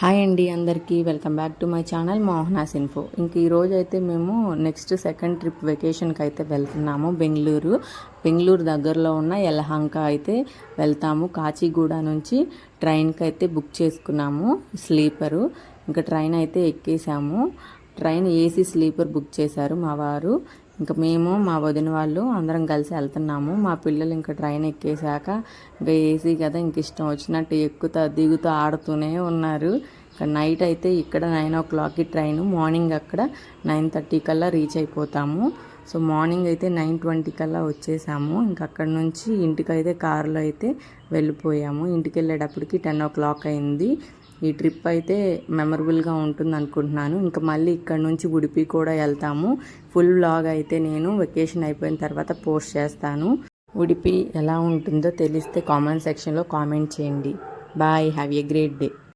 Hi అండి, అందరికీ welcome back to my channel Mohanas info. ఇంక ఈరోజు అయితే మేము నెక్స్ట్ సెకండ్ ట్రిప్ వెకేషన్కి అయితే వెళ్తున్నాము. బెంగళూరు దగ్గరలో ఉన్న యలహంక అయితే వెళ్తాము. కాచిగూడ నుంచి ట్రైన్కి అయితే బుక్ చేసుకున్నాము స్లీపరు. ఇంకా ట్రైన్ అయితే ఎక్కేసాము. ట్రైన్ ఏసీ స్లీపర్ బుక్ చేశారు మా వారు. ఇంకా మేము మా వదిన వాళ్ళు అందరం కలిసి వెళ్తున్నాము. మా పిల్లలు ఇంకా ట్రైన్ ఎక్కేసాక ఇంకా ఏసీ కదా, ఇంక ఇష్టం వచ్చినట్టు ఎక్కుతూ దిగుతూ ఆడుతూనే ఉన్నారు. ఇంకా నైట్ అయితే ఇక్కడ 9 o'clockకి ట్రైన్, మార్నింగ్ అక్కడ 9:30 కల్లా రీచ్ అయిపోతాము. సో మార్నింగ్ అయితే 9:20 కల్లా వచ్చేసాము. ఇంకా అక్కడ నుంచి ఇంటికైతే కారులో అయితే వెళ్ళిపోయాము. ఇంటికి వెళ్ళేటప్పటికి 10 o'clock అయింది. ఈ ట్రిప్ అయితే మెమరబుల్గా ఉంటుంది అనుకుంటున్నాను. ఇంకా మళ్ళీ ఇక్కడ నుంచి ఉడిపి కూడా వెళ్తాము. ఫుల్ వ్లాగ్ అయితే నేను వెకేషన్ అయిపోయిన తర్వాత పోస్ట్ చేస్తాను. ఉడిపి ఎలా ఉంటుందో తెలిస్తే కామెంట్ సెక్షన్లో కామెంట్ చేయండి. Bye, have a great day.